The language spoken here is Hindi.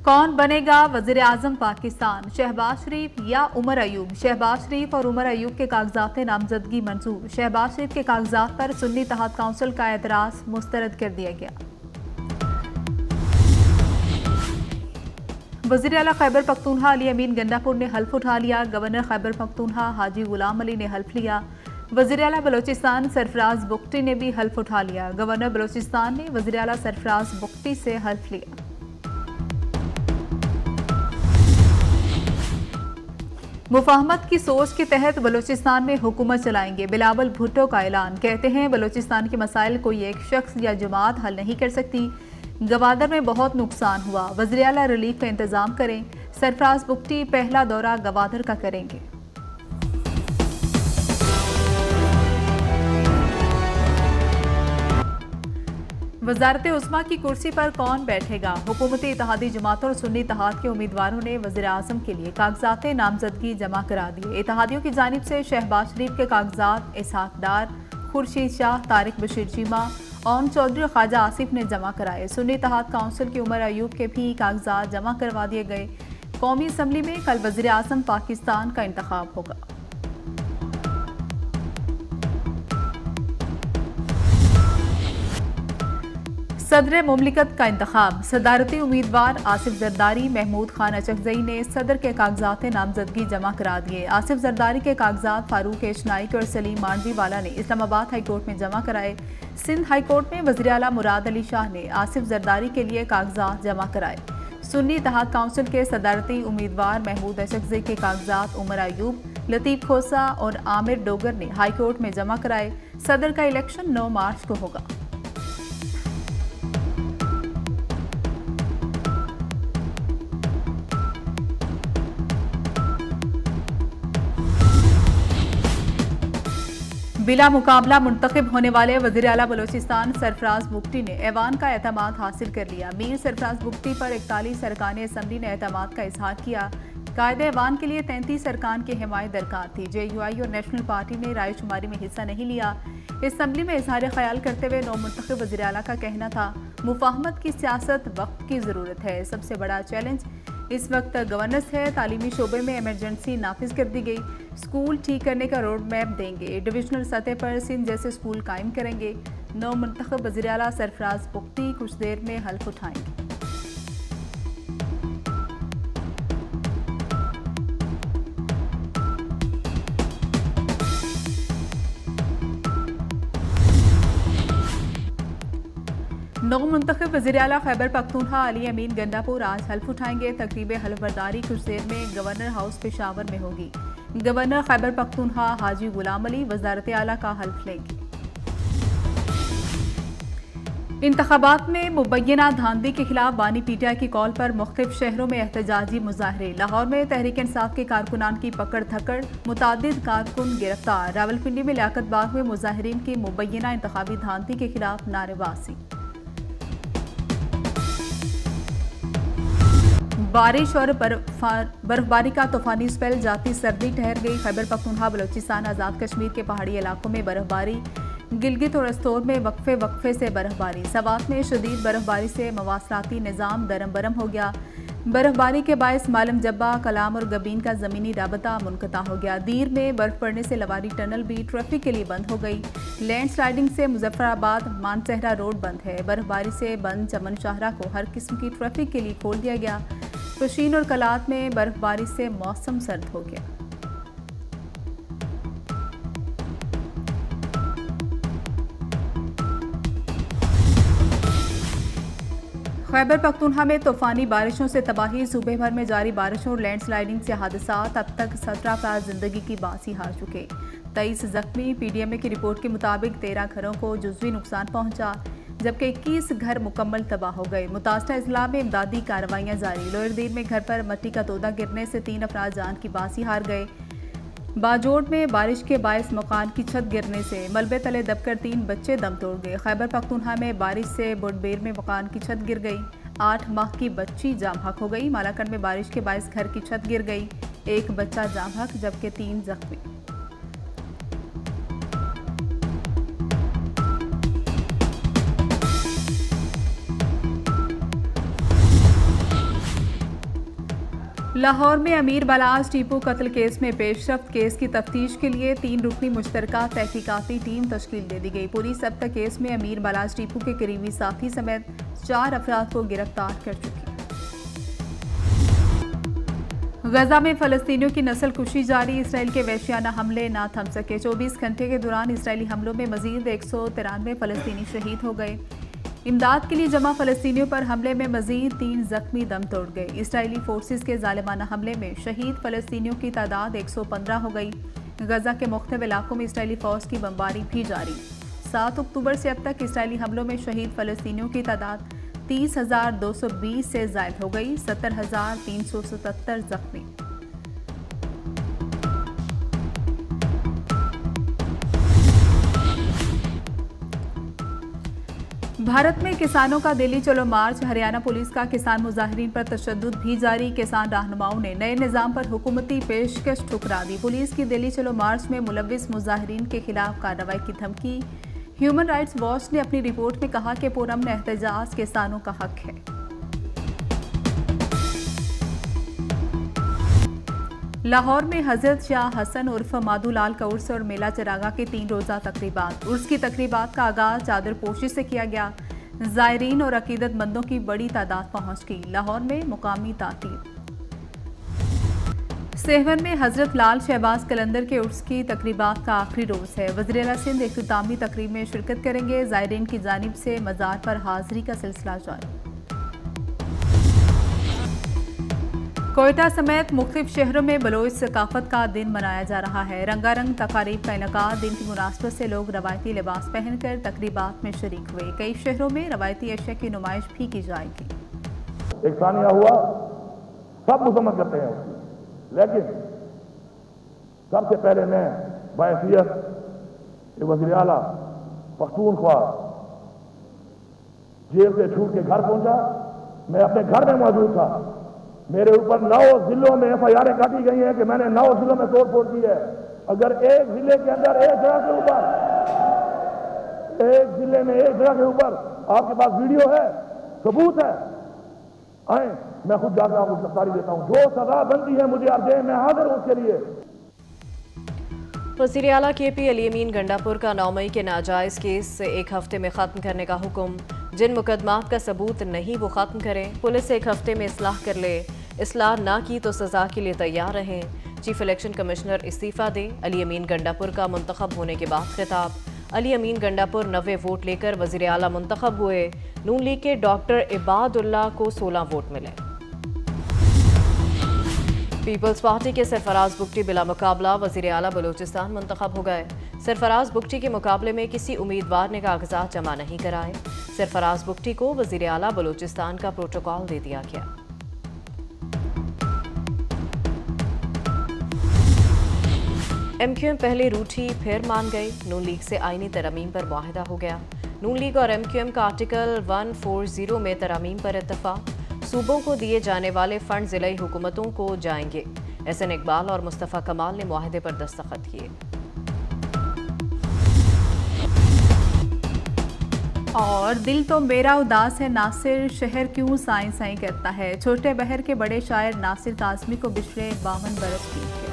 कौन बनेगा वजीर आजम पाकिस्तान, शहबाज शरीफ या उमर अयूब? शहबाज शरीफ और उमर अयूब के कागजात नामजदगी मंजूर। शहबाज शरीफ के कागजात पर सुन्नी इत्तेहाद काउंसिल का एतराज मुस्तरद कर दिया गया। वज़ीर आला खैबर पख्तूनख्वा अली अमीन गंडापुर ने हल्फ उठा लिया। गवर्नर खैबर पख्तूनख्वा हाजी गुलाम अली ने हल्फ लिया। वज़ीर आला बलोचिस्तान सरफराज बुख्ती ने भी हल्फ उठा लिया। गवर्नर बलोचिस्तान ने वज़ीर आला सरफराज बुख्ती से हल्फ लिया। मुफाहमत की सोच के तहत बलोचिस्तान में हुकूमत चलाएंगे, बिलावल भुट्टो का ऐलान। कहते हैं बलोचिस्तान के मसाइल कोई एक शख्स या जमात हल नहीं कर सकती। गवादर में बहुत नुकसान हुआ, वज़ीर आला रिलीफ का इंतजाम करें। सरफराज बुख्ती पहला दौरा गवादर का करेंगे। वजारत उस्मा की कुर्सी पर कौन बैठेगा? हुकूमती इत्तेहादी जमातों और सुन्नी इत्तेहाद के उम्मीदवारों ने वज़ीर आज़म के लिए कागजात नामजदगी जमा करा दिए। इत्तेहादियों की जानिब से शहबाज शरीफ के कागजात इसहाक डार, खुर्शीद शाह, तारिक बशीर चीमा, ओम चौधरी और ख्वाजा आसिफ ने जमा कराए। सुन्नी इत्तेहाद काउंसिल की उमर अयूब के भी कागजात जमा करवा दिए गए। कौमी असम्बली में कल वज़ीर आज़म पाकिस्तान का इंतखाब होगा। सदर मुमलिकत का इंतखाब। सदारती उम्मीदवार आसिफ जरदारी, महमूद खान अचकजई ने सदर के कागजात नामजदगी जमा करा दिए। आसिफ जरदारी के कागजात फारूक एश नाइक और सलीम मांडवी वाला ने इस्लामाबाद हाई कोर्ट में जमा कराए। सिंध हाई कोर्ट में वज़ीर आला मुराद अली शाह ने आसिफ जरदारी के लिए कागजात जमा कराए। सुन्नी इत्तेहाद काउंसिल के सदारती उम्मीदवार महमूद अचकजई के कागजात उमर अयूब, लतीफ़ खोसा और आमिर डोगर ने हाई कोर्ट में जमा कराए। सदर का इलेक्शन 9 मार्च को होगा। बिला मुकाबला मुंतखब होने वाले वज़ीर आला बलोचिस्तान सरफराज बुख्ती ने ऐवान का एतमाद हासिल कर लिया। मीर सरफराज बुख्ती पर 41 अरकान असम्बली ने एतमाद का इजहार किया। कायदे ऐवान के लिए 33 अरकान की हिमायत दरकार थी। JUI और नेशनल पार्टी ने रायशुमारी में हिस्सा नहीं लिया। असम्बली में इजहार ख्याल करते हुए नौमुंतखब वज़ीर आला का कहना था, मुफाहमत की सियासत वक्त की ज़रूरत है। सबसे बड़ा चैलेंज इस वक्त गवर्नेंस है। तालीमी शोबे में इमरजेंसी नाफिज कर दी गई। स्कूल ठीक करने का रोड मैप देंगे। डिविजनल सतह पर सिंध जैसे स्कूल कायम करेंगे। नौमुंतखब वज़ीर आला सरफराज बुख्ती कुछ देर में हल्फ उठाएंगे। नौमुंतखब वज़ीर आला खैबर पख्तूनख्वा अली अमीन गंडापुर आज हल्फ उठाएंगे। तकरीब हल्फबरदारी कुछ देर में गवर्नर हाउस पेशावर में होगी। गवर्नर खैबर पख्तूनख्वा हाजी गुलाम अली वज़ारत आला का हल्फ लेंगे। इंतखाबात में मुबैना धांधली के खिलाफ बानी पीटीआई की कॉल पर मुख्तलिफ शहरों में एहतजाजी मुजाहरे। लाहौर में तहरीक इंसाफ के कारकुनान की पकड़ धकड़, मुतादिद कारकुन गिरफ्तार। रावलपिंडी में लियाकत बाग में मुजाहिरीन की मुबैना इंतखाबी धांधली के खिलाफ नारेबाजी। बारिश और बर्फबारी का तूफानी स्पेल, जाती सर्दी ठहर गई। खैबर पख्तूनख्वा बलोचिस्तान आज़ाद कश्मीर के पहाड़ी इलाकों में बर्फबारी। गिलगित और अस्तोर में वक्फे से बर्फबारी। सवात में शदीद बर्फबारी से मवासलाती निज़ाम दरम बरम हो गया। बर्फबारी के बायस मालम जब्बा, कलाम और गबीन का ज़मीनी राबता मुनक़ता हो गया। दीर में बर्फ पड़ने से लवारी टनल भी ट्रैफिक के लिए बंद हो गई। लैंड स्लाइडिंग से मुजफ्फराबाद मानसहरा रोड बंद है। बर्फबारी से बंद चमन शाहरा को हर किस्म की ट्रैफिक के लिए खोल दिया गया। पशीन और कलात में बर्फबारी से मौसम सर्द हो गया। खैबर पख्तूनख्वा में तूफानी बारिशों से तबाही। सूबे भर में जारी बारिशों और लैंडस्लाइडिंग से हादसात। अब तक 17 अफराद जिंदगी की बासी हार चुके, 23 जख्मी। PDMA की रिपोर्ट के मुताबिक 13 घरों को जुज़वी नुकसान पहुंचा, जबकि 21 घर मुकम्मल तबाह हो गए। मुतासरा अजला में इमदादी कार्रवाइयाँ जारी। लोअर दीर में घर पर मट्टी का तोदा गिरने से 3 अफराद जान की बासी हार गए। बाजोड़ में बारिश के बायस मकान की छत गिरने से मलबे तले दबकर 3 बच्चे दम तोड़ गए। खैबर पख्तूनख्वा में बारिश से बुडबेर में मकान की छत गिर गई। 8 माह की बच्ची जाम हक हो गई। मालाकंड में बारिश के बायस घर की छत गिर गई। 1 बच्चा जाम हक जबकि 3 जख्मी। लाहौर में अमीर बलाज टीपू कत्ल केस में पेशरफ्त केस की तफ्तीश के लिए 3 रुकनी मुश्तरका तहकीकाती टीम तश्कील दे दी गई। पुलिस अब तक केस में अमीर बलाज टीपू के करीबी साथी समेत 4 अफराद को गिरफ्तार कर चुकी। गजा में फलस्तीनियों की नस्ल कुशी जारी, इसराइल के वहशियाना हमले ना थम सके। 24 घंटे के दौरान इसराइली हमलों में मजीद 193 फलस्तीनी शहीद हो गए। इमदाद के लिए जमा फलस्तीनियों पर हमले में मजीद 3 जख्मी दम तोड़ गए। इसराइली फोर्सेस के जालिमाना हमले में शहीद फलस्तीनियों की तादाद 115 हो गई। गजा के मुख्तलिफ इलाकों में इसराइली फौज की बमबारी भी जारी। 7 अक्टूबर से अब तक इसराइली हमलों में शहीद फलस्तीनियों की तादाद 30,220 से जायद हो गई। 70,377 जख्मी। भारत में किसानों का दिल्ली चलो मार्च, हरियाणा पुलिस का किसान मुजाहिरीन पर तशद्दुद भी जारी। किसान रहनुमाओं ने नए निज़ाम पर हुकूमती पेशकश ठुकरा दी। पुलिस की दिल्ली चलो मार्च में मुलव्विस मुजाहिरीन के खिलाफ कार्रवाई की धमकी। ह्यूमन राइट्स वॉच ने अपनी रिपोर्ट में कहा कि पुरअमन एहतजाज किसानों का हक है। लाहौर में हजरत शाह हसन उर्फ माधुलाल का उर्स और मेला चरागा के 3 रोज़ा तकरीबात। उर्स की तकरीबात का आगाज चादर पोशी से किया गया। ज़ायरीन और अकीदतमंदों की बड़ी तादाद पहुंच गई। लाहौर में मुकामी तातील। सेहवन में हजरत लाल शहबाज कलंदर के उर्स की तकरीबात का आखिरी रोज़ है। वज़ीर-ए-आला सिंध इख्तितामी तकरीब में शिरकत करेंगे। ज़ायरीन की जानिब से मज़ार पर हाज़री का सिलसिला जारी। कोयटा समेत मुख्तलिफ शहरों में बलोच सकाफत का दिन मनाया जा रहा है। रंगारंग तकारीब का इनकाद। दिन की मुनासबत से लोग रवायती लिबास पहनकर तकरीबात में शरीक हुए। कई शहरों में रवायती अशिया की नुमाइश भी की जाएगी। एक सानिया हुआ, सब मुसम्मत करते हैं उसकी, लेकिन सबसे पहले मैं बहैसियत वज़ीर आला पख्तूनख्वा जेल से छूट के घर पहुंचा। मैं अपने घर में मौजूद था। मेरे ऊपर 9 जिलों में FIR काटी गई हैं कि मैंने 9 जिलों में तोड़ फोड़ की है। अगर एक जिले के अंदर एक जगह के ऊपर, एक जिले में एक जगह के ऊपर आपके पास वीडियो है, सबूत है, आए मैं खुद जाकर आपको गिरफ्तारी देता हूं। जो सजा बनती है मुझे अर्जे, मैं हाजिर हूं उसके लिए। वज़ीर आला KP अली अमीन गंडापुर का 9 मई के नाजायज़ केस 1 हफ्ते में ख़त्म करने का हुक्म। जिन मुकदमात का सबूत नहीं वो ख़त्म करें। पुलिस 1 हफ्ते में इस्लाह कर ले। इस्लाह ना की तो सज़ा के लिए तैयार रहें। चीफ इलेक्शन कमिश्नर इस्तीफ़ा दे। अली अमीन गंडापुर का मुंतखब होने के बाद खिताब। अली अमीन गंडापुर 90 वोट लेकर वज़ीर आला मुंतखब हुए। नून लीग के डॉक्टर इबादुल्लाह को 16 वोट मिले। पीपल्स पार्टी के सरफराज बुगटी बिला मुकाबला वज़ीर आला बलूचिस्तान मुंतखब हो गए। सरफराज बुगटी के मुकाबले में किसी उम्मीदवार ने कागजात जमा नहीं कराए। सरफराज बुगटी को वज़ीर आला बलूचिस्तान का प्रोटोकॉल दे दिया गया। MQM पहले रूठी फिर मान गई। नून लीग से आईनी तरमीम पर मुआहिदा हो गया। नून लीग और MQM का आर्टिकल 140 में तरमीम पर इत्तफाक। सूबों को दिए जाने वाले फंड ज़िलाई हुकूमतों को जाएंगे। SN इकबाल और मुस्तफ़ा कमाल ने मुआहिदे पर दस्तखत किए। और दिल तो मेरा उदास है नासिर, शहर क्यों साईं साईं कहता है। छोटे बहर के बड़े शायर नासिर काज़मी को बिछड़े 52 बरस बीत गए।